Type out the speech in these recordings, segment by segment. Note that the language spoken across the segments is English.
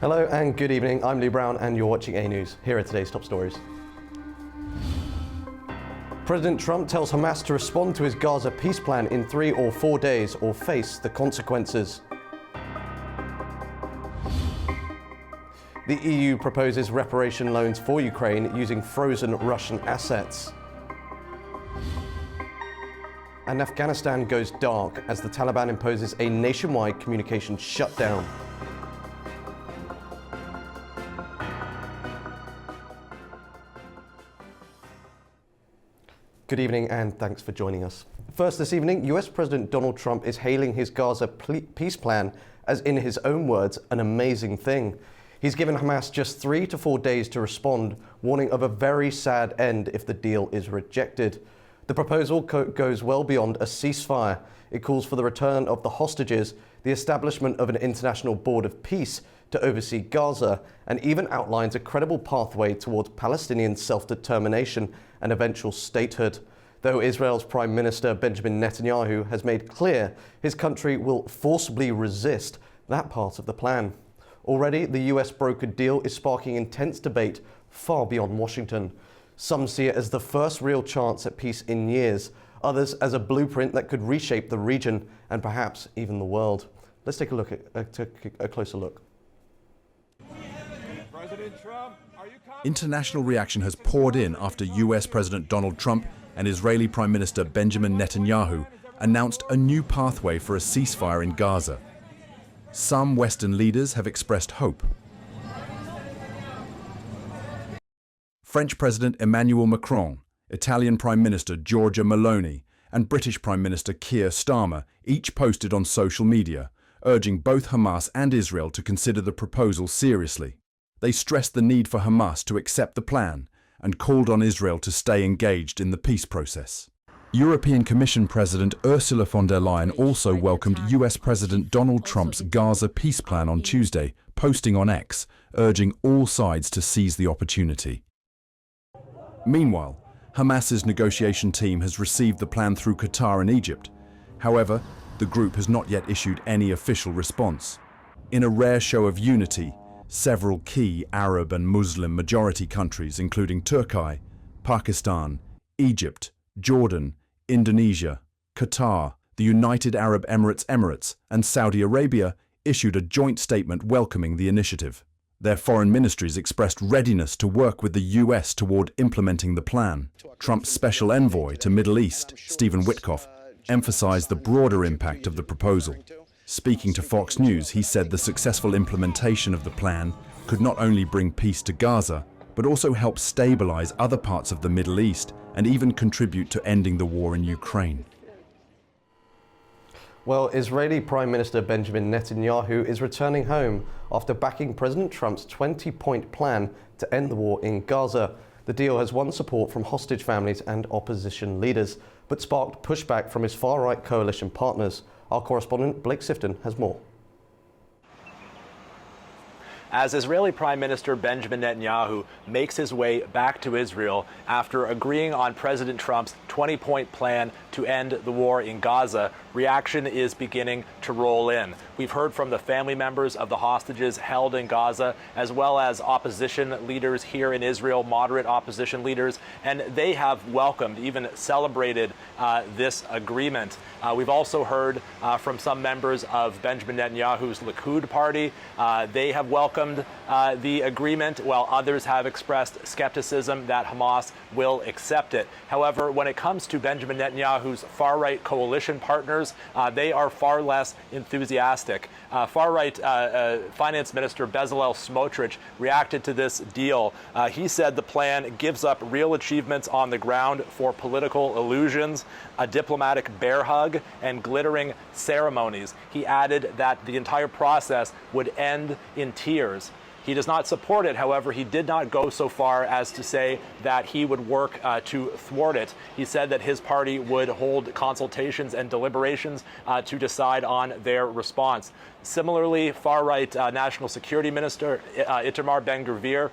Hello and good evening. I'm Lee Brown and you're watching A News. Here are today's top stories. President Trump tells Hamas to respond to his Gaza peace plan in 3 or 4 days or face the consequences. The EU proposes reparation loans for Ukraine using frozen Russian assets. And Afghanistan goes dark as the Taliban imposes a nationwide communications shutdown. Good evening and thanks for joining us. First this evening, US President Donald Trump is hailing his Gaza peace plan as, in his own words, an amazing thing. He's given Hamas just 3 to 4 days to respond, warning of a very sad end if the deal is rejected. The proposal goes well beyond a ceasefire. It calls for the return of the hostages, the establishment of an international board of peace to oversee Gaza, and even outlines a credible pathway towards Palestinian self-determination and eventual statehood. Though Israel's Prime Minister Benjamin Netanyahu has made clear his country will forcibly resist that part of the plan. Already, the US brokered deal is sparking intense debate far beyond Washington. Some see it as the first real chance at peace in years, others as a blueprint that could reshape the region and perhaps even the world. Let's take a look at a closer look. International reaction has poured in after US President Donald Trump and Israeli Prime Minister Benjamin Netanyahu announced a new pathway for a ceasefire in Gaza. Some Western leaders have expressed hope. French President Emmanuel Macron, Italian Prime Minister Giorgia Meloni, and British Prime Minister Keir Starmer each posted on social media, urging both Hamas and Israel to consider the proposal seriously. They stressed the need for Hamas to accept the plan and called on Israel to stay engaged in the peace process. European Commission President Ursula von der Leyen also welcomed US President Donald Trump's Gaza peace plan on Tuesday, posting on X, urging all sides to seize the opportunity. Meanwhile, Hamas's negotiation team has received the plan through Qatar and Egypt. However, the group has not yet issued any official response. In a rare show of unity, several key Arab and Muslim majority countries, including Turkey, Pakistan, Egypt, Jordan, Indonesia, Qatar, the United Arab Emirates, and Saudi Arabia, issued a joint statement welcoming the initiative. Their foreign ministries expressed readiness to work with the US toward implementing the plan. Trump's special envoy to Middle East, Stephen Witkoff, emphasized the broader impact of the proposal. Speaking to Fox News, he said the successful implementation of the plan could not only bring peace to Gaza, but also help stabilize other parts of the Middle East and even contribute to ending the war in Ukraine. Well, Israeli Prime Minister Benjamin Netanyahu is returning home after backing President Trump's 20-point plan to end the war in Gaza. The deal has won support from hostage families and opposition leaders, but sparked pushback from his far-right coalition partners. Our correspondent Blake Sifton has more. As Israeli Prime Minister Benjamin Netanyahu makes his way back to Israel after agreeing on President Trump's 20-point plan to end the war in Gaza, reaction is beginning to roll in. We've heard from the family members of the hostages held in Gaza, as well as opposition leaders here in Israel, moderate opposition leaders, and they have welcomed, even celebrated this agreement. We've also heard from some members of Benjamin Netanyahu's Likud party. They have welcomed the agreement, while others have expressed skepticism that Hamas will accept it. However, when it comes to Benjamin Netanyahu's far-right coalition partners, they are far less enthusiastic. Far-right Finance Minister Bezalel Smotrich reacted to this deal. He said the plan gives up real achievements on the ground for political illusions, a diplomatic bear hug, and glittering ceremonies. He added that the entire process would end in tears. He does not support it. However, he did not go so far as to say that he would work to thwart it. He said that his party would hold consultations and deliberations to decide on their response. Similarly, far-right National Security Minister Itamar Ben-Gvir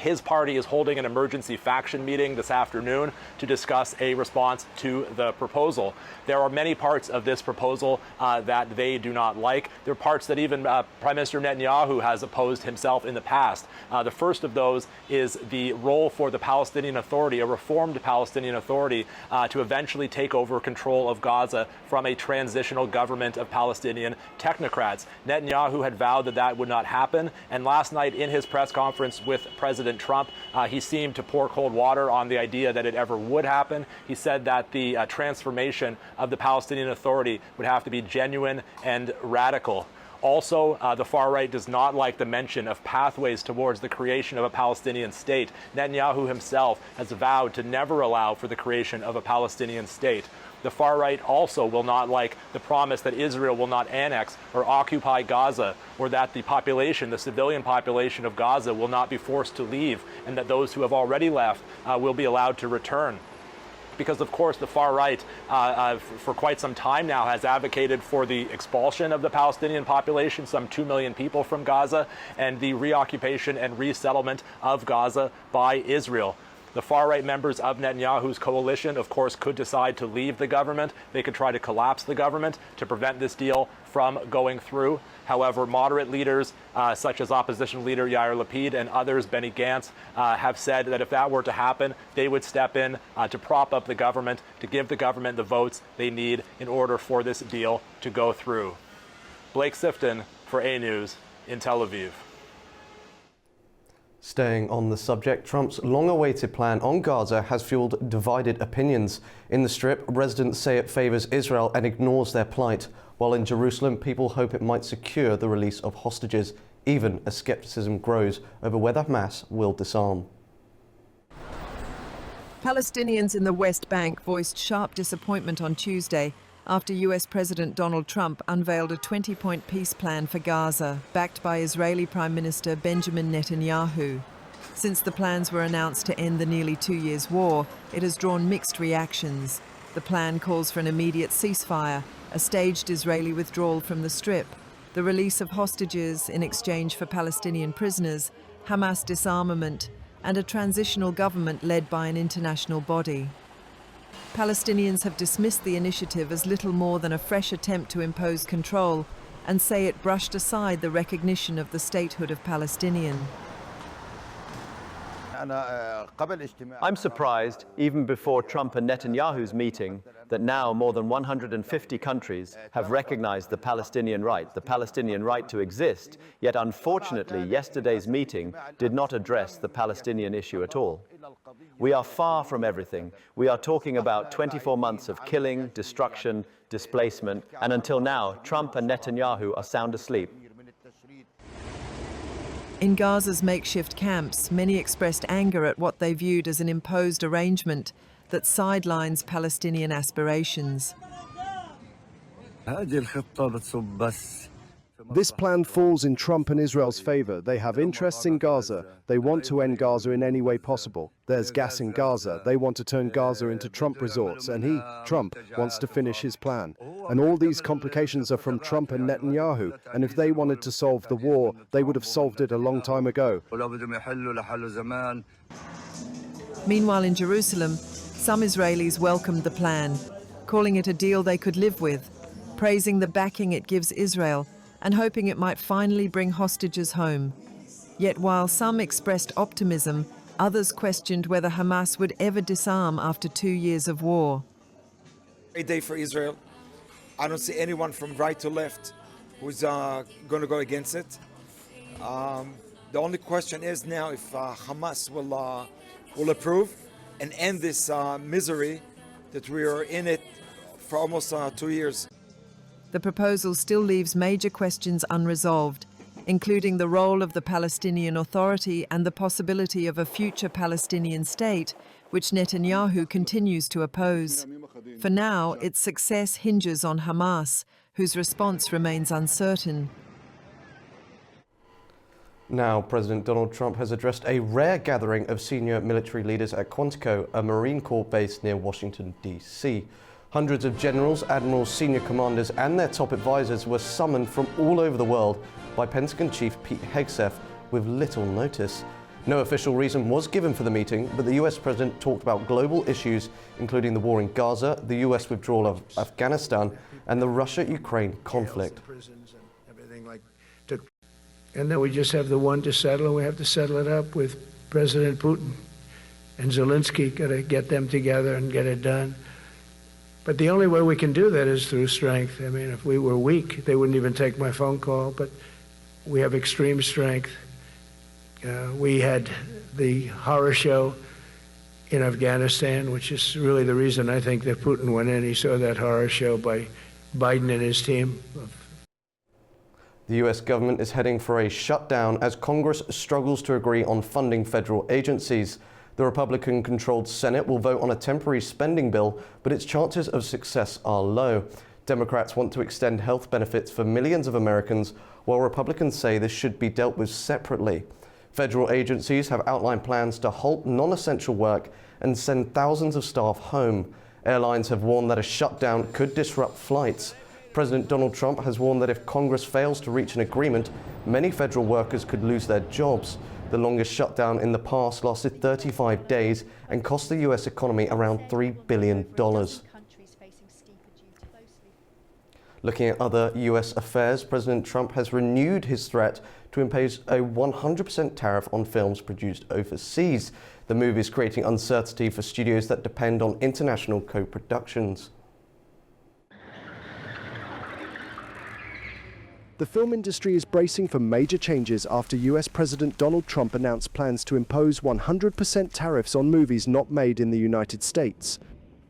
His party is holding an emergency faction meeting this afternoon to discuss a response to the proposal. There are many parts of this proposal that they do not like. There are parts that even Prime Minister Netanyahu has opposed himself in the past. The first of those is the role for the Palestinian Authority, a reformed Palestinian Authority, to eventually take over control of Gaza from a transitional government of Palestinian technocrats. Netanyahu had vowed that that would not happen, and last night in his press conference with President Trump, he seemed to pour cold water on the idea that it ever would happen. He said that the transformation of the Palestinian Authority would have to be genuine and radical. Also, the far right does not like the mention of pathways towards the creation of a Palestinian state. Netanyahu himself has vowed to never allow for the creation of a Palestinian state. The far right also will not like the promise that Israel will not annex or occupy Gaza, or that the population, the civilian population of Gaza, will not be forced to leave, and that those who have already left will be allowed to return. Because, of course, the far right, for quite some time now, has advocated for the expulsion of the Palestinian population, some 2 million people from Gaza, and the reoccupation and resettlement of Gaza by Israel. The far-right members of Netanyahu's coalition, of course, could decide to leave the government. They could try to collapse the government to prevent this deal from going through. However, moderate leaders, such as opposition leader Yair Lapid and others, Benny Gantz, have said that if that were to happen, they would step in to prop up the government, to give the government the votes they need in order for this deal to go through. Blake Sifton for A News in Tel Aviv. Staying on the subject, Trump's long-awaited plan on Gaza has fueled divided opinions. In the Strip, residents say it favours Israel and ignores their plight, while in Jerusalem, people hope it might secure the release of hostages, even as scepticism grows over whether Hamas will disarm. Palestinians in the West Bank voiced sharp disappointment on Tuesday after US President Donald Trump unveiled a 20-point peace plan for Gaza, backed by Israeli Prime Minister Benjamin Netanyahu. Since the plans were announced to end the nearly 2 years war, it has drawn mixed reactions. The plan calls for an immediate ceasefire, a staged Israeli withdrawal from the Strip, the release of hostages in exchange for Palestinian prisoners, Hamas disarmament, and a transitional government led by an international body. Palestinians have dismissed the initiative as little more than a fresh attempt to impose control and say it brushed aside the recognition of the statehood of Palestinian. I'm surprised, even before Trump and Netanyahu's meeting, that now more than 150 countries have recognized the Palestinian right to exist, yet unfortunately yesterday's meeting did not address the Palestinian issue at all. We are far from everything. We are talking about 24 months of killing, destruction, displacement, and until now, Trump and Netanyahu are sound asleep. In Gaza's makeshift camps, many expressed anger at what they viewed as an imposed arrangement that sidelines Palestinian aspirations. This plan falls in Trump and Israel's favor. They have interests in Gaza. They want to end Gaza in any way possible. There's gas in Gaza. They want to turn Gaza into Trump resorts, and he, Trump, wants to finish his plan. And all these complications are from Trump and Netanyahu, and if they wanted to solve the war, they would have solved it a long time ago. Meanwhile, in Jerusalem, some Israelis welcomed the plan, calling it a deal they could live with, praising the backing it gives Israel, and hoping it might finally bring hostages home. Yet while some expressed optimism, others questioned whether Hamas would ever disarm after 2 years of war. Great day for Israel. I don't see anyone from right to left who's going to go against it. The only question is now if Hamas will approve and end this misery that we are in it for almost 2 years. The proposal still leaves major questions unresolved, including the role of the Palestinian Authority and the possibility of a future Palestinian state, which Netanyahu continues to oppose. For now, its success hinges on Hamas, whose response remains uncertain. Now, President Donald Trump has addressed a rare gathering of senior military leaders at Quantico, a Marine Corps base near Washington, D.C. Hundreds of generals, admirals, senior commanders and their top advisors were summoned from all over the world by Pentagon Chief Pete Hegseth with little notice. No official reason was given for the meeting, but the US president talked about global issues, including the war in Gaza, the US withdrawal of Afghanistan, and the Russia-Ukraine conflict. And then we just have the one to settle, and we have to settle it up with President Putin and Zelensky. Got to get them together and get it done. But the only way we can do that is through strength. I mean, if we were weak, they wouldn't even take my phone call, but we have extreme strength. We had the horror show in Afghanistan, which is really the reason I think that Putin went in. He saw that horror show by Biden and his team. The US government is heading for a shutdown as Congress struggles to agree on funding federal agencies. The Republican-controlled Senate will vote on a temporary spending bill, but its chances of success are low. Democrats want to extend health benefits for millions of Americans, while Republicans say this should be dealt with separately. Federal agencies have outlined plans to halt non-essential work and send thousands of staff home. Airlines have warned that a shutdown could disrupt flights. President Donald Trump has warned that if Congress fails to reach an agreement, many federal workers could lose their jobs. The longest shutdown in the past lasted 35 days and cost the US economy around $3 billion. Looking at other US affairs, President Trump has renewed his threat to impose a 100% tariff on films produced overseas. The move is creating uncertainty for studios that depend on international co-productions. The film industry is bracing for major changes after US President Donald Trump announced plans to impose 100% tariffs on movies not made in the United States.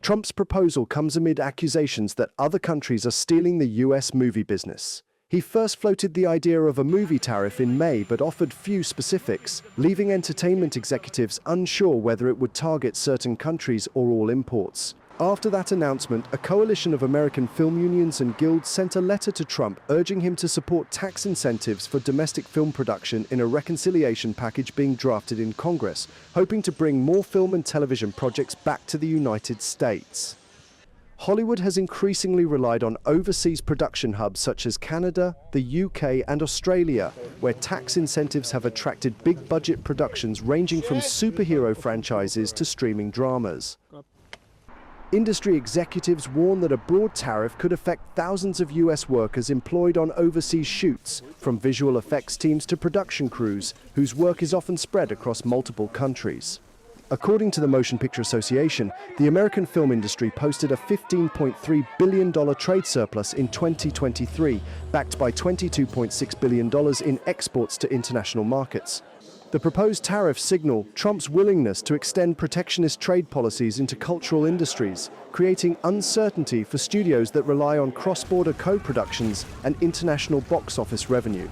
Trump's proposal comes amid accusations that other countries are stealing the US movie business. He first floated the idea of a movie tariff in May, but offered few specifics, leaving entertainment executives unsure whether it would target certain countries or all imports. After that announcement, a coalition of American film unions and guilds sent a letter to Trump urging him to support tax incentives for domestic film production in a reconciliation package being drafted in Congress, hoping to bring more film and television projects back to the United States. Hollywood has increasingly relied on overseas production hubs such as Canada, the UK and Australia, where tax incentives have attracted big-budget productions ranging from superhero franchises to streaming dramas. Industry executives warn that a broad tariff could affect thousands of US workers employed on overseas shoots, from visual effects teams to production crews, whose work is often spread across multiple countries. According to the Motion Picture Association, the American film industry posted a $15.3 billion trade surplus in 2023, backed by $22.6 billion in exports to international markets. The proposed tariffs signal Trump's willingness to extend protectionist trade policies into cultural industries, creating uncertainty for studios that rely on cross-border co-productions and international box office revenue.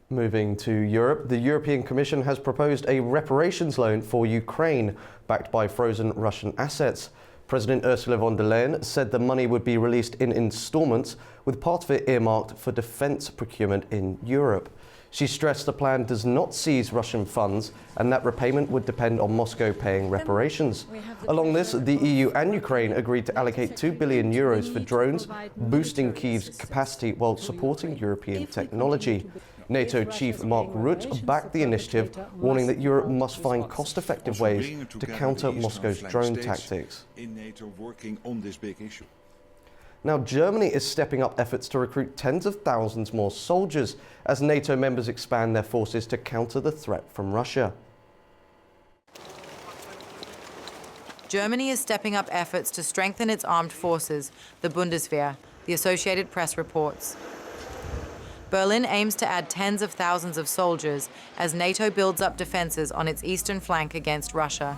Moving to Europe, the European Commission has proposed a reparations loan for Ukraine, backed by frozen Russian assets. President Ursula von der Leyen said the money would be released in installments, with part of it earmarked for defense procurement in Europe. She stressed the plan does not seize Russian funds and that repayment would depend on Moscow paying reparations. Along this, the EU and Ukraine agreed to allocate €2 billion for drones, boosting Kyiv's capacity while supporting European technology. NATO chief Mark Rutte backed the initiative, warning that Europe must find cost-effective ways to counter Moscow's drone tactics. Now, Germany is stepping up efforts to recruit tens of thousands more soldiers as NATO members expand their forces to counter the threat from Russia. Germany is stepping up efforts to strengthen its armed forces, the Bundeswehr, the Associated Press reports. Berlin aims to add tens of thousands of soldiers as NATO builds up defenses on its eastern flank against Russia.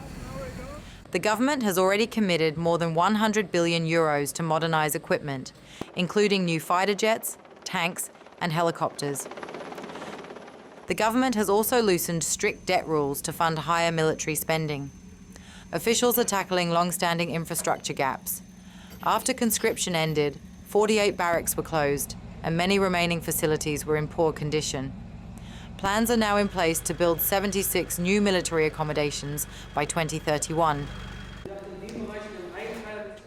The government has already committed more than €100 billion to modernize equipment, including new fighter jets, tanks, and helicopters. The government has also loosened strict debt rules to fund higher military spending. Officials are tackling long-standing infrastructure gaps. After conscription ended, 48 barracks were closed, and many remaining facilities were in poor condition. Plans are now in place to build 76 new military accommodations by 2031.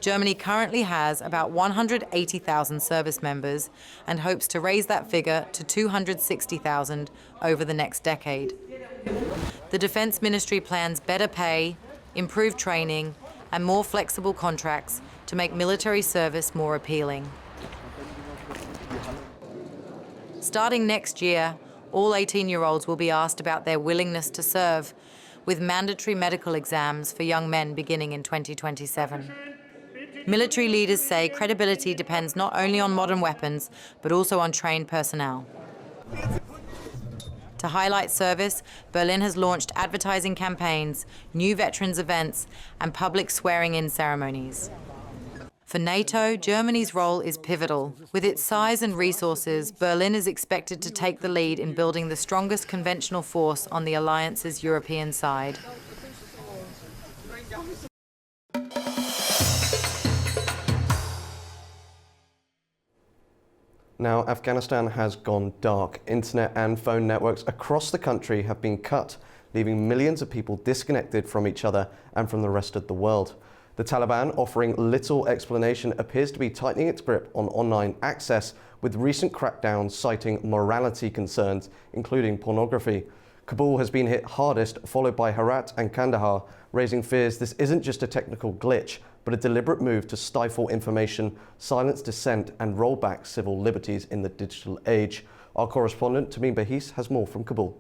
Germany currently has about 180,000 service members and hopes to raise that figure to 260,000 over the next decade. The Defense Ministry plans better pay, improved training, and more flexible contracts to make military service more appealing. Starting next year, all 18-year-olds will be asked about their willingness to serve, with mandatory medical exams for young men beginning in 2027. Military leaders say credibility depends not only on modern weapons, but also on trained personnel. To highlight service, Berlin has launched advertising campaigns, new veterans events, and public swearing-in ceremonies. For NATO, Germany's role is pivotal. With its size and resources, Berlin is expected to take the lead in building the strongest conventional force on the alliance's European side. Now, Afghanistan has gone dark. Internet and phone networks across the country have been cut, leaving millions of people disconnected from each other and from the rest of the world. The Taliban, offering little explanation, appears to be tightening its grip on online access, with recent crackdowns citing morality concerns, including pornography. Kabul has been hit hardest, followed by Herat and Kandahar, raising fears this isn't just a technical glitch, but a deliberate move to stifle information, silence dissent, and roll back civil liberties in the digital age. Our correspondent, Tamim Bahis, has more from Kabul.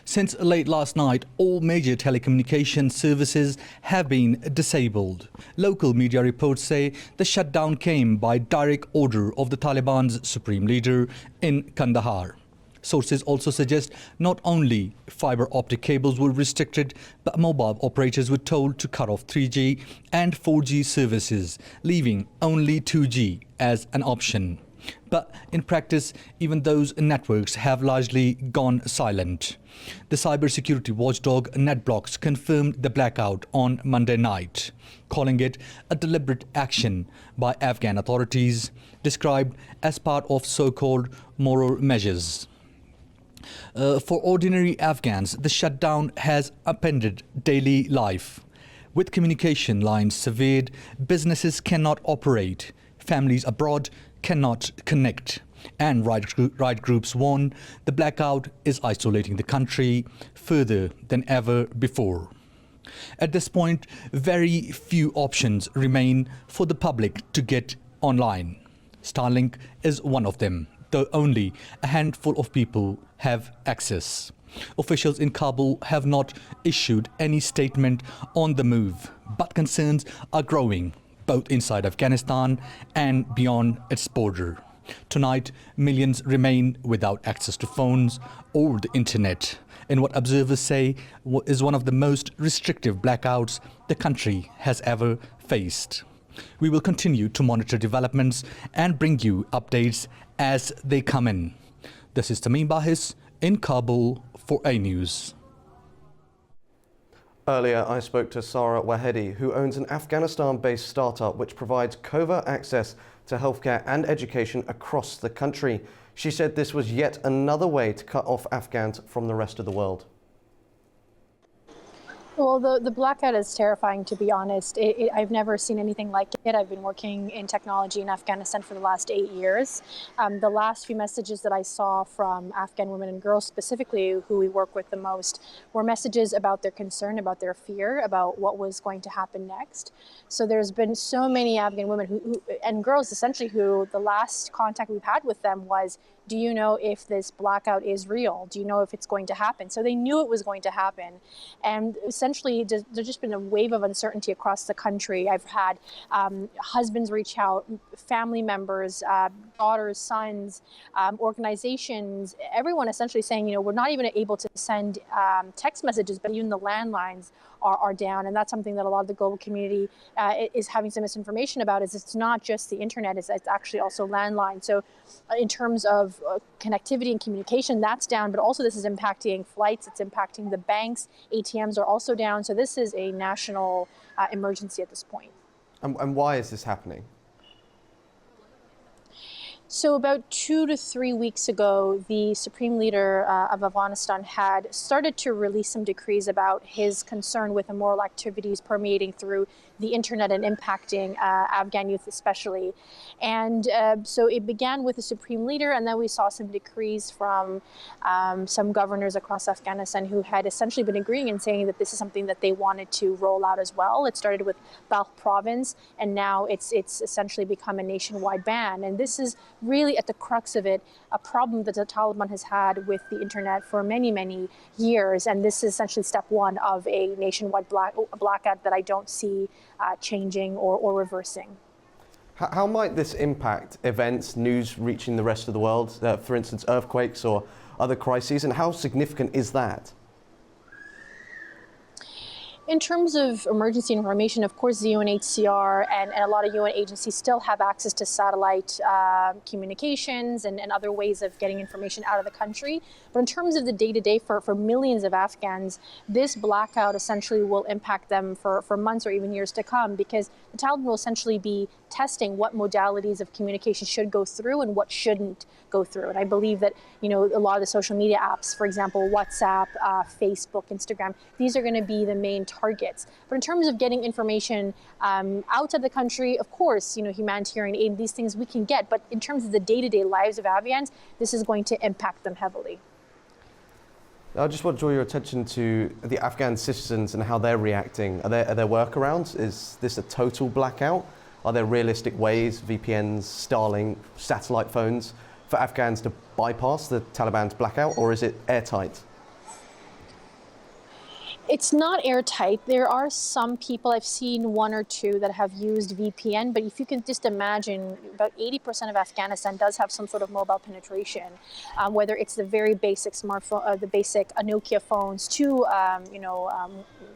Since late last night, all major telecommunication services have been disabled. Local media reports say the shutdown came by direct order of the Taliban's supreme leader in Kandahar. Sources also suggest not only fiber optic cables were restricted, but mobile operators were told to cut off 3G and 4G services, leaving only 2G as an option. But in practice, even those networks have largely gone silent. The cybersecurity watchdog NetBlocks confirmed the blackout on Monday night, calling it a deliberate action by Afghan authorities, described as part of so-called moral measures. For ordinary Afghans, the shutdown has upended daily life. With communication lines severed, businesses cannot operate, families abroad cannot connect, and right groups warn the blackout is isolating the country further than ever before. At this point, very few options remain for the public to get online. Starlink is one of them, though only a handful of people have access. Officials in Kabul have not issued any statement on the move, but concerns are growing, both inside Afghanistan and beyond its border. Tonight, millions remain without access to phones or the internet, in what observers say is one of the most restrictive blackouts the country has ever faced. We will continue to monitor developments and bring you updates as they come in. This is Tamim Bahis in Kabul for A News. Earlier, I spoke to Sarah Wahedi, who owns an Afghanistan-based startup which provides covert access to healthcare and education across the country. She said this was yet another way to cut off Afghans from the rest of the world. Well, the blackout is terrifying, to be honest. I've never seen anything like it. I've been working in technology in Afghanistan for the last 8 years. The last few messages that I saw from Afghan women and girls specifically, who we work with the most, were messages about their concern, about their fear, about what was going to happen next. So there's been so many Afghan women who and girls essentially who the last contact we've had with them was, do you know if this blackout is real? Do you know if it's going to happen? So they knew it was going to happen. And essentially, there's just been a wave of uncertainty across the country. I've had husbands reach out, family members, daughters, sons, organizations, everyone essentially saying, you know, we're not even able to send text messages, but even the landlines are down. And that's something that a lot of the global community is having some misinformation about, is it's not just the internet, it's actually also landline. So in terms of connectivity and communication, that's down, but also this is impacting flights, it's impacting the banks, ATMs are also down. So this is a national emergency at this point. And why is this happening? So about 2 to 3 weeks ago, the Supreme Leader of Afghanistan had started to release some decrees about his concern with immoral activities permeating through the internet and impacting Afghan youth especially. And so it began with the Supreme Leader, and then we saw some decrees from some governors across Afghanistan who had essentially been agreeing and saying that this is something that they wanted to roll out as well. It started with Balkh province, and now it's essentially become a nationwide ban. And this is really at the crux of it, a problem that the Taliban has had with the internet for many, many years. And this is essentially step one of a nationwide blackout that I don't see changing or reversing. How might this impact events, news reaching the rest of the world, for instance, earthquakes or other crises, and how significant is that? In terms of emergency information, of course, the UNHCR and a lot of UN agencies still have access to satellite communications and other ways of getting information out of the country. But in terms of the day-to-day for millions of Afghans, this blackout essentially will impact them for months or even years to come, because the Taliban will essentially be testing what modalities of communication should go through and what shouldn't go through. And I believe that, a lot of the social media apps, for example, WhatsApp, Facebook, Instagram, these are going to be the main targets. But in terms of getting information outside the country, of course, humanitarian aid, these things we can get. But in terms of the day-to-day lives of Afghans, this is going to impact them heavily. I just want to draw your attention to the Afghan citizens and how they're reacting. Are there workarounds? Is this a total blackout? Are there realistic ways, VPNs, Starlink, satellite phones, for Afghans to bypass the Taliban's blackout, or is it airtight? It's not airtight. There are some people, I've seen one or two that have used VPN, but if you can just imagine, about 80% of Afghanistan does have some sort of mobile penetration, whether it's the very basic smartphone, the basic Nokia phones to,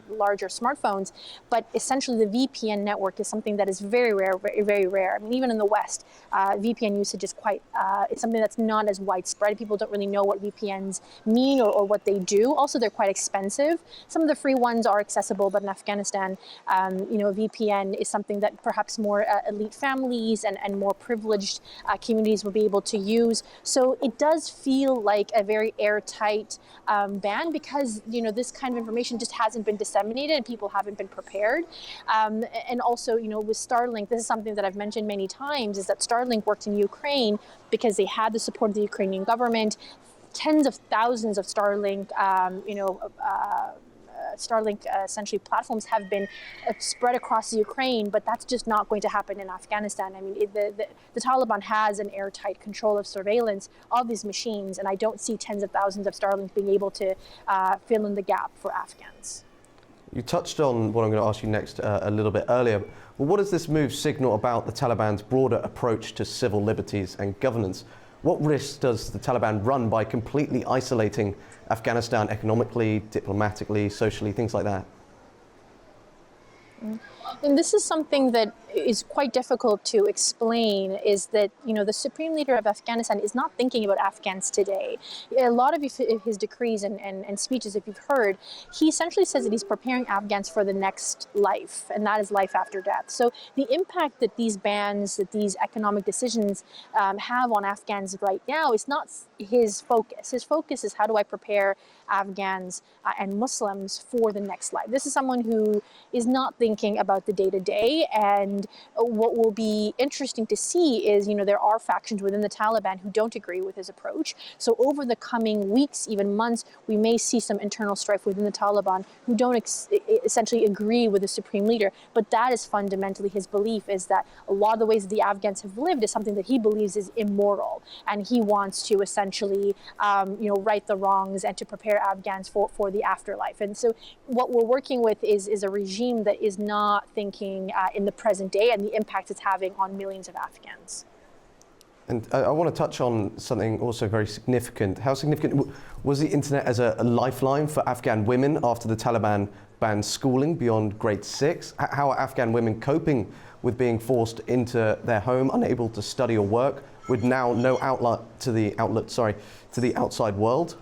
larger smartphones. But essentially the VPN network is something that is very rare, very, very rare. I mean, even in the West, VPN usage is quite, it's something that's not as widespread. People don't really know what VPNs mean or what they do. Also, they're quite expensive. Some of the free ones are accessible, but in Afghanistan, VPN is something that perhaps more elite families and more privileged communities will be able to use. So it does feel like a very airtight ban, because this kind of information just hasn't been disseminated and people haven't been prepared. And also, with Starlink, this is something that I've mentioned many times, is that Starlink worked in Ukraine because they had the support of the Ukrainian government. Tens of thousands of Starlink, essentially platforms have been spread across Ukraine, but that's just not going to happen in Afghanistan. I mean, the Taliban has an airtight control of surveillance of these machines, and I don't see tens of thousands of Starlink being able to fill in the gap for Afghans. You touched on what I'm going to ask you next a little bit earlier. Well, what does this move signal about the Taliban's broader approach to civil liberties and governance? What risks does the Taliban run by completely isolating Afghanistan economically, diplomatically, socially, things like that? And this is something that is quite difficult to explain, is that, the Supreme Leader of Afghanistan is not thinking about Afghans today. A lot of his decrees and speeches, if you've heard, he essentially says that he's preparing Afghans for the next life, and that is life after death. So the impact that these bans, that these economic decisions have on Afghans right now is not his focus. His focus is, how do I prepare Afghans and Muslims for the next life? This is someone who is not thinking about the day-to-day, and what will be interesting to see is, there are factions within the Taliban who don't agree with his approach. So over the coming weeks, even months, we may see some internal strife within the Taliban who don't essentially agree with the Supreme Leader. But that is fundamentally his belief, is that a lot of the ways that the Afghans have lived is something that he believes is immoral, and he wants to essentially, right the wrongs and to prepare Afghans for the afterlife. And so what we're working with is a regime that is not thinking in the present day and the impact it's having on millions of Afghans. And I want to touch on something also very significant. How significant was the internet as a lifeline for Afghan women after the Taliban banned schooling beyond grade 6? How are Afghan women coping with being forced into their home, unable to study or work, with now no outlet to the outside world?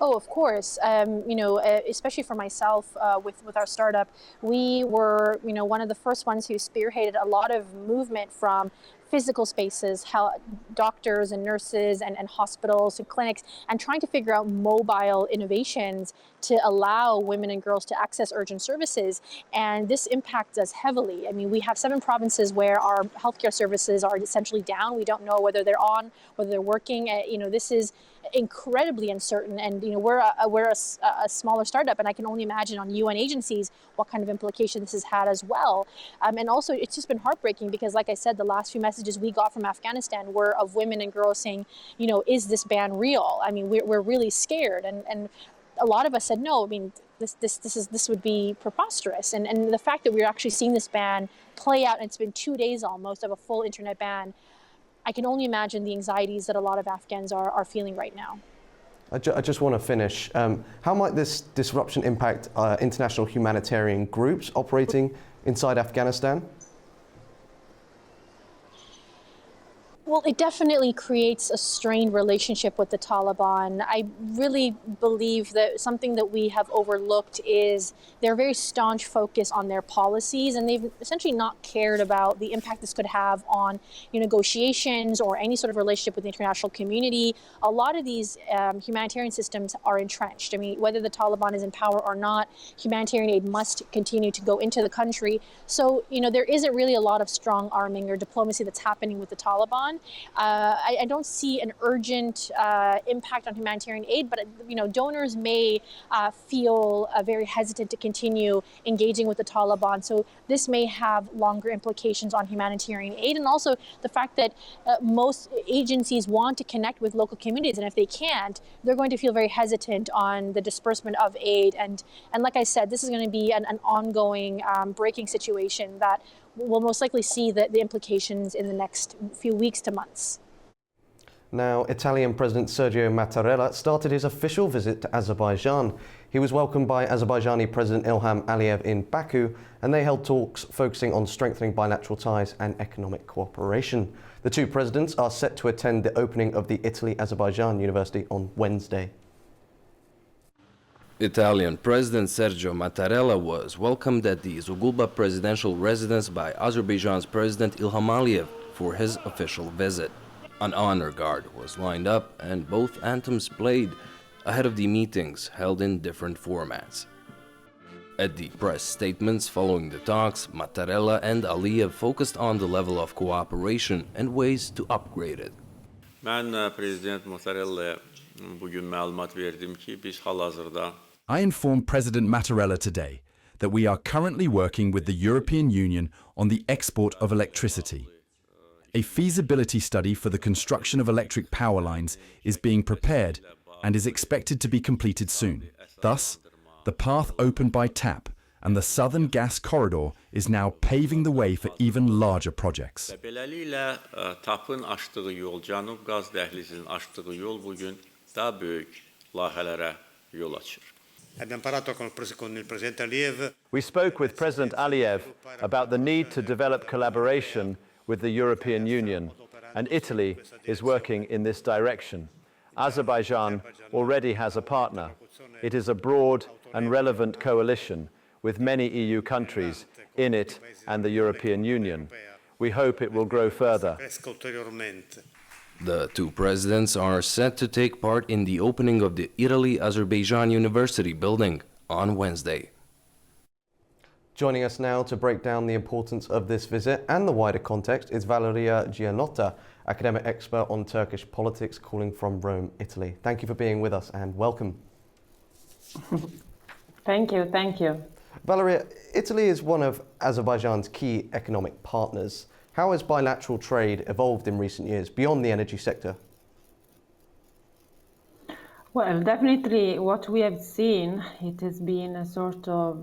Oh, of course. Especially for myself, with our startup, we were, one of the first ones who spearheaded a lot of movement from physical spaces, doctors and nurses and hospitals and clinics, and trying to figure out mobile innovations to allow women and girls to access urgent services. And this impacts us heavily. I mean, we have 7 provinces where our healthcare services are essentially down. We don't know whether they're on, whether they're working. This is incredibly uncertain, and we're a smaller startup, and I can only imagine on UN agencies what kind of implication this has had as well. And also, it's just been heartbreaking because, like I said, the last few messages we got from Afghanistan were of women and girls saying, is this ban real? I mean, we're really scared, and a lot of us said no. I mean, this would be preposterous, and the fact that we're actually seeing this ban play out, and it's been 2 days almost of a full internet ban. I can only imagine the anxieties that a lot of Afghans are feeling right now. I just want to finish. How might this disruption impact international humanitarian groups operating inside Afghanistan? Well, it definitely creates a strained relationship with the Taliban. I really believe that something that we have overlooked is their very staunch focus on their policies, and they've essentially not cared about the impact this could have on negotiations or any sort of relationship with the international community. A lot of these humanitarian systems are entrenched. I mean, whether the Taliban is in power or not, humanitarian aid must continue to go into the country. So, there isn't really a lot of strong arming or diplomacy that's happening with the Taliban. I don't see an urgent impact on humanitarian aid, but donors may feel very hesitant to continue engaging with the Taliban. So this may have longer implications on humanitarian aid, and also the fact that most agencies want to connect with local communities, and if they can't, they're going to feel very hesitant on the disbursement of aid. And like I said, this is going to be an ongoing breaking situation that we'll most likely see the implications in the next few weeks to months. Now, Italian President Sergio Mattarella started his official visit to Azerbaijan. He was welcomed by Azerbaijani President Ilham Aliyev in Baku, and they held talks focusing on strengthening bilateral ties and economic cooperation. The 2 presidents are set to attend the opening of the Italy-Azerbaijan University on Wednesday. Italian President Sergio Mattarella was welcomed at the Zugulba presidential residence by Azerbaijan's President Ilham Aliyev for his official visit. An honor guard was lined up and both anthems played ahead of the meetings held in different formats. At the press statements following the talks, Mattarella and Aliyev focused on the level of cooperation and ways to upgrade it. I informed President Mattarella today that we are currently working with the European Union on the export of electricity. A feasibility study for the construction of electric power lines is being prepared and is expected to be completed soon. Thus, the path opened by TAP and the Southern Gas Corridor is now paving the way for even larger projects. TAP'ın açtığı yol, Cənub Qaz Dəhlizinin açtığı yol bugün daha böyük layihələrə yol açır. We spoke with President Aliyev about the need to develop collaboration with the European Union, and Italy is working in this direction. Azerbaijan already has a partner. It is a broad and relevant coalition with many EU countries in it and the European Union. We hope it will grow further. The 2 presidents are set to take part in the opening of the Italy-Azerbaijan University building on Wednesday. Joining us now to break down the importance of this visit and the wider context is Valeria Gianotta, academic expert on Turkish politics, calling from Rome, Italy. Thank you for being with us and welcome. Thank you. Valeria, Italy is one of Azerbaijan's key economic partners. How has bilateral trade evolved in recent years beyond the energy sector? Well, definitely what we have seen, it has been a sort of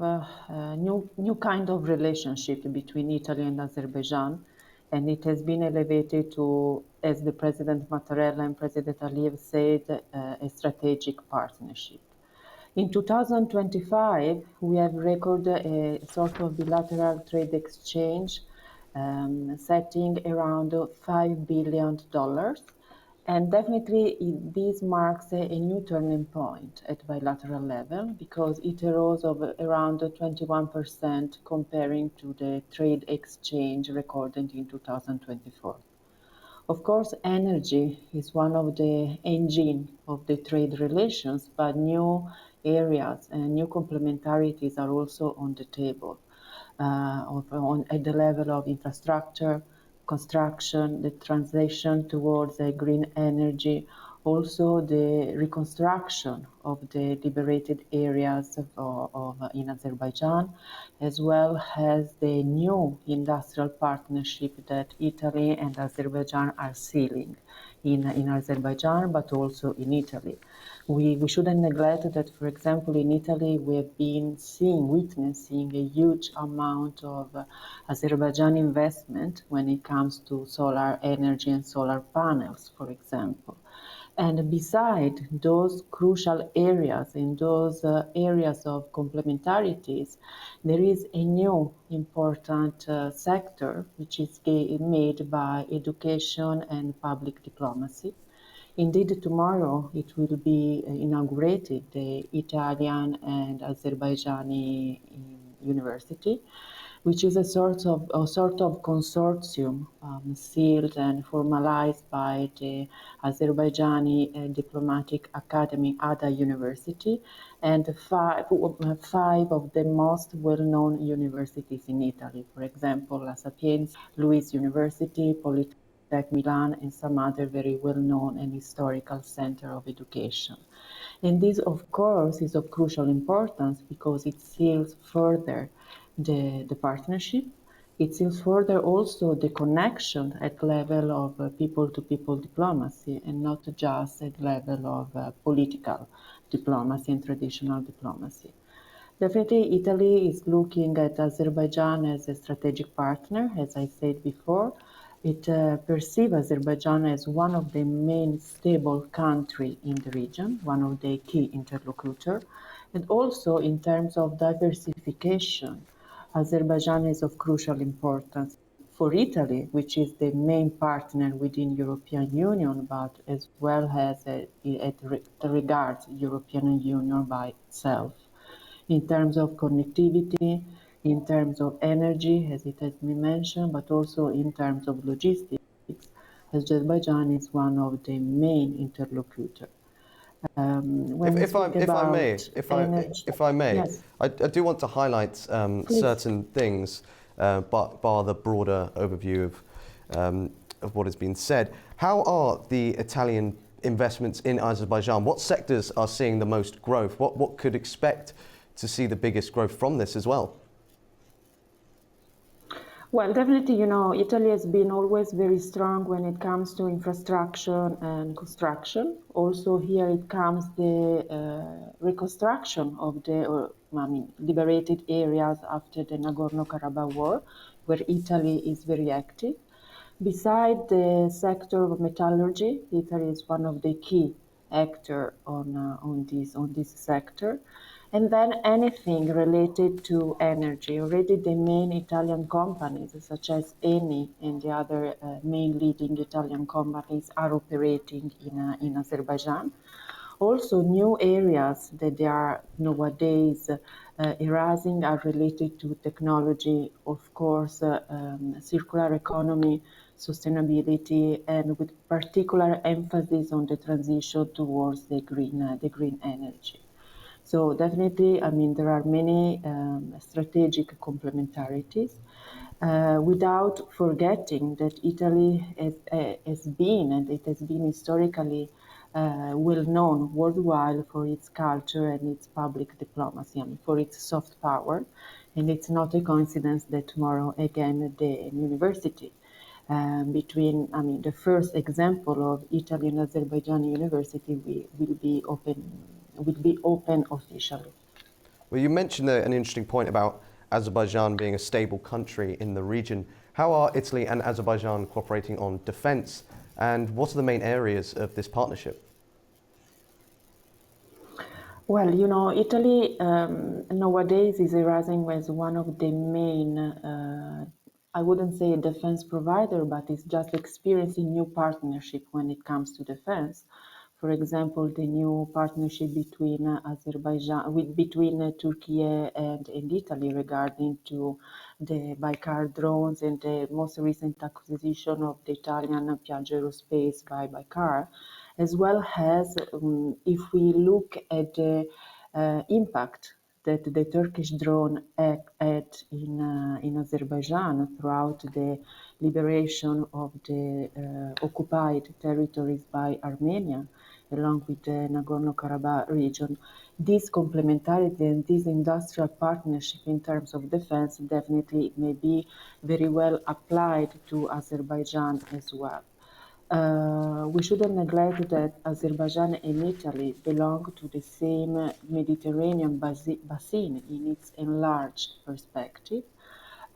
new kind of relationship between Italy and Azerbaijan, and it has been elevated to, as the President Mattarella and President Aliyev said, a strategic partnership. In 2025, we have recorded a sort of bilateral trade exchange setting around $5 billion. And definitely this marks a new turning point at bilateral level because it arose of around 21% comparing to the trade exchange recorded in 2024. Of course, energy is one of the engine of the trade relations, but new areas and new complementarities are also on the table. At the level of infrastructure, construction, the transition towards a green energy, also the reconstruction of the liberated areas in Azerbaijan, as well as the new industrial partnership that Italy and Azerbaijan are sealing in Azerbaijan, but also in Italy. We shouldn't neglect that, for example, in Italy, we have been witnessing a huge amount of Azerbaijan investment when it comes to solar energy and solar panels, for example. And beside those crucial areas, in those areas of complementarities, there is a new important sector which is made by education and public diplomacy. Indeed, tomorrow it will be inaugurated, the Italian and Azerbaijani university, which is a sort of consortium sealed and formalized by the Azerbaijani Diplomatic Academy, ADA University, and five of the most well-known universities in Italy. For example, La Sapienza, Luis University, Tech Milan, and some other very well-known and historical center of education. And this, of course, is of crucial importance because it seals further the partnership. It seals further also the connection at level of people-to-people diplomacy and not just at level of political diplomacy and traditional diplomacy. Definitely, Italy is looking at Azerbaijan as a strategic partner, as I said before. It perceives Azerbaijan as one of the main stable countries in the region, one of the key interlocutors, and also in terms of diversification, Azerbaijan is of crucial importance for Italy, which is the main partner within European Union, but as well as it regards European Union by itself. In terms of connectivity, in terms of energy, as it has been mentioned, but also in terms of logistics, Azerbaijan is one of the main interlocutors. If I may, yes, I do want to highlight certain things, bar the broader overview of what has been said. How are the Italian investments in Azerbaijan? What sectors are seeing the most growth? What could expect to see the biggest growth from this as well? Well, definitely, Italy has been always very strong when it comes to infrastructure and construction. Also, here it comes the reconstruction of the liberated areas after the Nagorno-Karabakh war, where Italy is very active. Beside the sector of metallurgy, Italy is one of the key actors on this sector. And then anything related to energy. Already the main Italian companies, such as Eni and the other main leading Italian companies, are operating in Azerbaijan. Also, new areas that they are nowadays arising are related to technology, of course, circular economy, sustainability, and with particular emphasis on the transition towards the green energy. So definitely, there are many strategic complementarities. Without forgetting that Italy has been, and it has been historically well known worldwide for its culture and its public diplomacy, for its soft power. And it's not a coincidence that tomorrow, again, the university the first example of Italy and Azerbaijan university will be open officially. Well, you mentioned an interesting point about Azerbaijan being a stable country in the region. How are Italy and Azerbaijan cooperating on defense, and what are the main areas of this partnership? Well, Italy nowadays is arising as one of the main, I wouldn't say a defense provider, but it's just experiencing new partnership when it comes to defense. For example, the new partnership between between Turkey and Italy regarding to the Baykar drones and the most recent acquisition of the Italian Piaggio Aerospace by Baykar, as well as if we look at the impact that the Turkish drone had in Azerbaijan throughout the liberation of the occupied territories by Armenia, along with the Nagorno-Karabakh region. This complementarity and this industrial partnership in terms of defense definitely may be very well applied to Azerbaijan as well. We shouldn't neglect that Azerbaijan and Italy belong to the same Mediterranean basin in its enlarged perspective.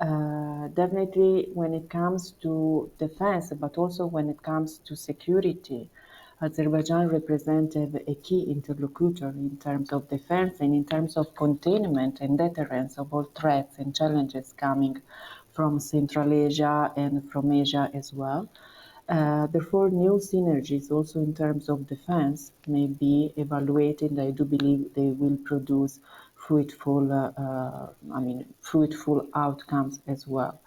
Definitely when it comes to defense, but also when it comes to security, Azerbaijan represented a key interlocutor in terms of defense and in terms of containment and deterrence of all threats and challenges coming from Central Asia and from Asia as well. Therefore, new synergies also in terms of defense may be evaluated, and I do believe they will produce fruitful outcomes as well.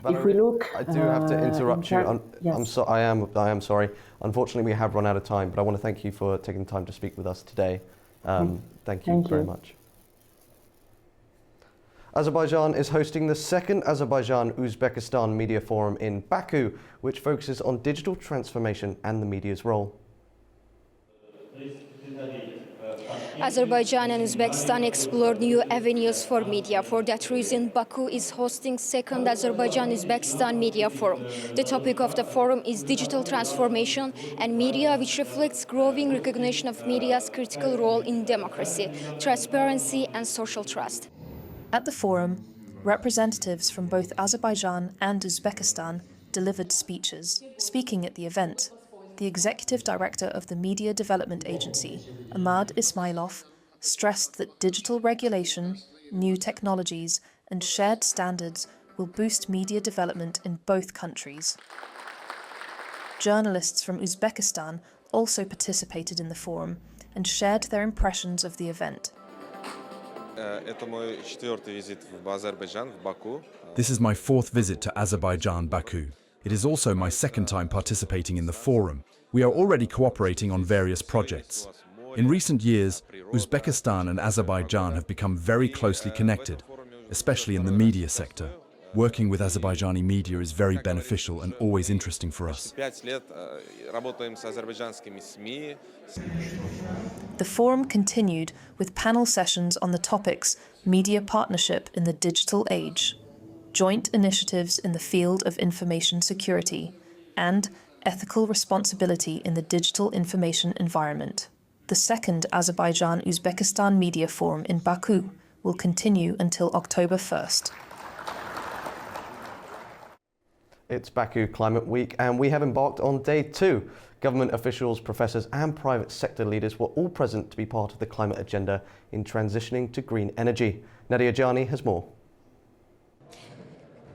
Valerie, if we look, I do have to interrupt you. Yes. I am sorry. Unfortunately, we have run out of time, but I want to thank you for taking the time to speak with us today. Thank you very much. Azerbaijan is hosting the second Azerbaijan-Uzbekistan Media Forum in Baku, which focuses on digital transformation and the media's role. Azerbaijan and Uzbekistan explore new avenues for media. For that reason, Baku is hosting second Azerbaijan-Uzbekistan Media Forum. The topic of the forum is digital transformation and media, which reflects growing recognition of media's critical role in democracy, transparency, and social trust. At the forum, representatives from both Azerbaijan and Uzbekistan delivered speeches. Speaking at the event, the executive director of the Media Development Agency, Ahmad Ismailov, stressed that digital regulation, new technologies, and shared standards will boost media development in both countries. Journalists from Uzbekistan also participated in the forum and shared their impressions of the event. This is my fourth visit to Azerbaijan, Baku. It is also my second time participating in the forum. We are already cooperating on various projects. In recent years, Uzbekistan and Azerbaijan have become very closely connected, especially in the media sector. Working with Azerbaijani media is very beneficial and always interesting for us. The forum continued with panel sessions on the topics media partnership in the digital age, joint initiatives in the field of information security, and ethical responsibility in the digital information environment. The second Azerbaijan-Uzbekistan Media Forum in Baku will continue until October 1st. It's Baku Climate Week, and we have embarked on day 2. Government officials, professors and private sector leaders were all present to be part of the climate agenda in transitioning to green energy. Nadia Jani has more.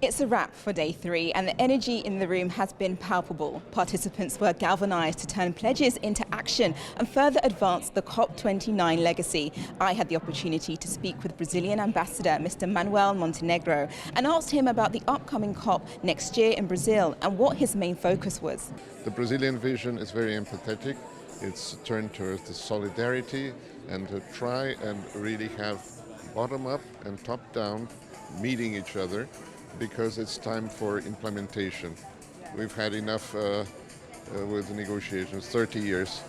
It's a wrap for day 3, and the energy in the room has been palpable. Participants were galvanised to turn pledges into action and further advance the COP29 legacy. I had the opportunity to speak with Brazilian Ambassador Mr. Manuel Montenegro and asked him about the upcoming COP next year in Brazil and what his main focus was. The Brazilian vision is very empathetic. It's turned towards the solidarity and to try and really have bottom-up and top-down meeting each other, because it's time for implementation. We've had enough with the negotiations, 30 years.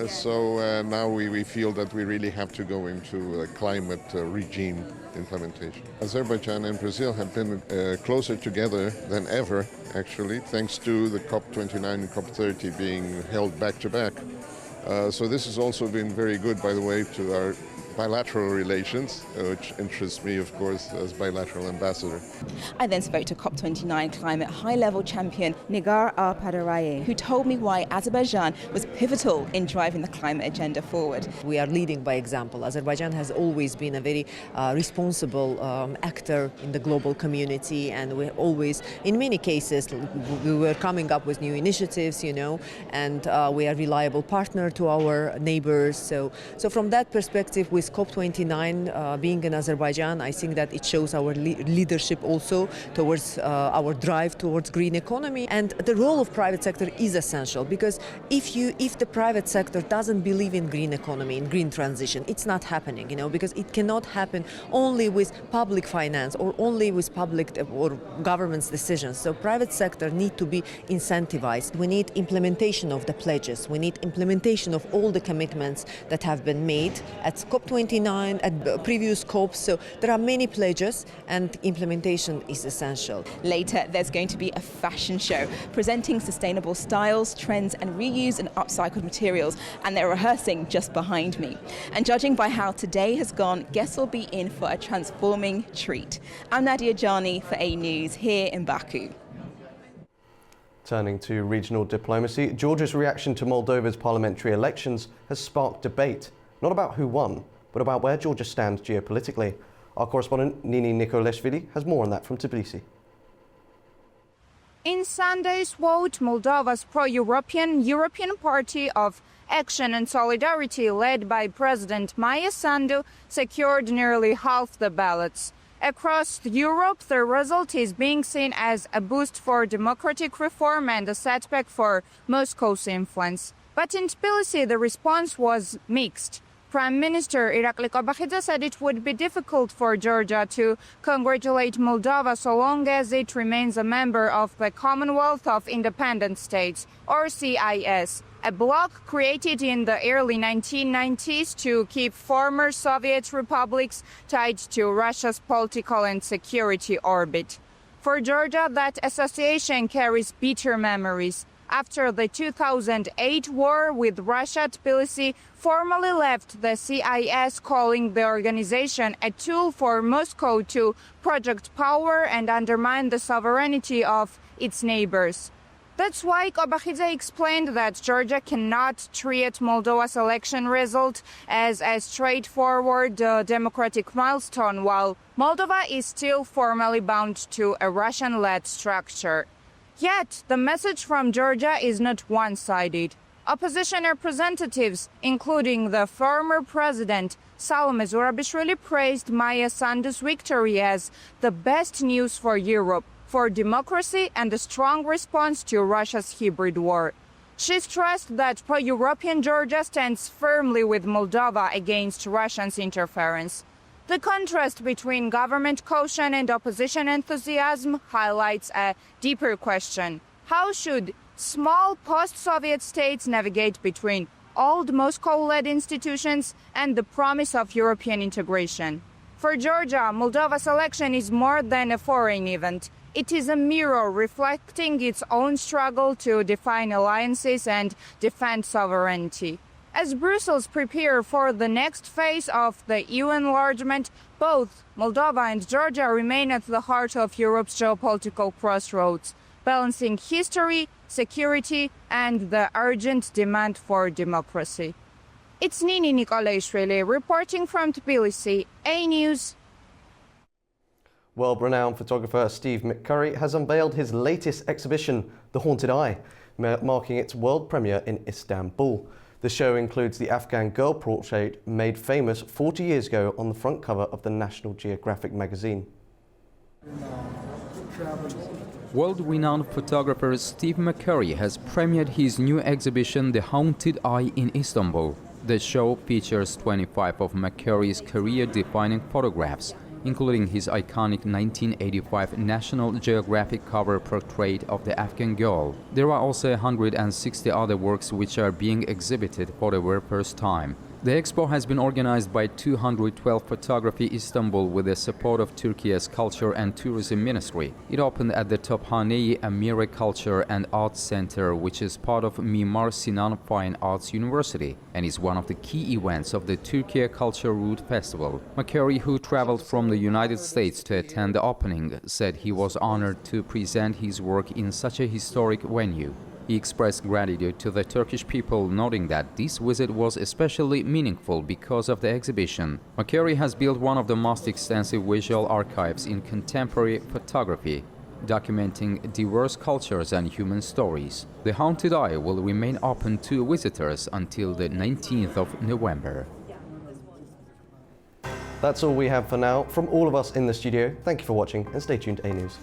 So now we feel that we really have to go into a climate regime implementation. Azerbaijan and Brazil have been closer together than ever, actually, thanks to the COP29 and COP30 being held back to back. So this has also been very good, by the way, to our bilateral relations, which interests me, of course, as bilateral ambassador. I then spoke to COP29 climate high-level champion Nigar Al-Padaraye, who told me why Azerbaijan was pivotal in driving the climate agenda forward. We are leading by example. Azerbaijan has always been a very responsible actor in the global community, and we always, in many cases, we were coming up with new initiatives, and we are a reliable partner to our neighbors. So from that perspective, with COP29 being in Azerbaijan, I think that it shows our leadership also towards our drive towards green economy. And the role of private sector is essential, because if the private sector doesn't believe in green economy, in green transition, it's not happening, because it cannot happen only with public finance or only with public or government's decisions. So private sector need to be incentivized. We need implementation of the pledges. We need implementation of all the commitments that have been made at COP29, at previous COPs. So there are many pledges, and implementation is essential. Later, there's going to be a fashion show presenting sustainable styles, trends, and reused and upcycled materials, and they're rehearsing just behind me. And judging by how today has gone, guests will be in for a transforming treat. I'm Nadia Jani for A News here in Baku. Turning to regional diplomacy, Georgia's reaction to Moldova's parliamentary elections has sparked debate, not about who won, but about where Georgia stands geopolitically. Our correspondent Nini Nikolashvili has more on that from Tbilisi. In Sunday's vote, Moldova's pro-European European Party of Action and Solidarity, led by President Maia Sandu, secured nearly half the ballots. Across Europe, the result is being seen as a boost for democratic reform and a setback for Moscow's influence. But in Tbilisi, the response was mixed. Prime Minister Irakli Kobakhidze said it would be difficult for Georgia to congratulate Moldova so long as it remains a member of the Commonwealth of Independent States, or CIS, a bloc created in the early 1990s to keep former Soviet republics tied to Russia's political and security orbit. For Georgia, that association carries bitter memories. After the 2008 war with Russia, Tbilisi formally left the CIS, calling the organization a tool for Moscow to project power and undermine the sovereignty of its neighbors. That's why Kobakhidze explained that Georgia cannot treat Moldova's election result as a straightforward democratic milestone, while Moldova is still formally bound to a Russian-led structure. Yet, the message from Georgia is not one-sided. Opposition representatives, including the former president Salome Zurabishvili, praised Maia Sandu's victory as the best news for Europe, for democracy and a strong response to Russia's hybrid war. She stressed that pro-European Georgia stands firmly with Moldova against Russia's interference. The contrast between government caution and opposition enthusiasm highlights a deeper question. How should small post-Soviet states navigate between old Moscow-led institutions and the promise of European integration? For Georgia, Moldova's election is more than a foreign event. It is a mirror reflecting its own struggle to define alliances and defend sovereignty. As Brussels prepares for the next phase of the EU enlargement, both Moldova and Georgia remain at the heart of Europe's geopolitical crossroads, balancing history, security, and the urgent demand for democracy. It's Nini Nikolashvili reporting from Tbilisi, A News. World-renowned photographer Steve McCurry has unveiled his latest exhibition, The Haunted Eye, marking its world premiere in Istanbul. The show includes the Afghan girl portrait made famous 40 years ago on the front cover of the National Geographic magazine. World-renowned photographer Steve McCurry has premiered his new exhibition, The Haunted Eye, in Istanbul. The show features 25 of McCurry's career-defining photographs, including his iconic 1985 National Geographic cover portrait of the Afghan girl. There are also 160 other works which are being exhibited for the very first time. The expo has been organized by 212 Photography Istanbul with the support of Turkey's Culture and Tourism Ministry. It opened at the Tophane Amire Culture and Arts Center, which is part of Mimar Sinan Fine Arts University and is one of the key events of the Turkey Culture Route Festival. McCurry, who traveled from the United States to attend the opening, said he was honored to present his work in such a historic venue. He expressed gratitude to the Turkish people, noting that this visit was especially meaningful because of the exhibition. McCurry has built one of the most extensive visual archives in contemporary photography, documenting diverse cultures and human stories. The Haunted Eye will remain open to visitors until the 19th of November. That's all we have for now. From all of us in the studio, thank you for watching and stay tuned to A News.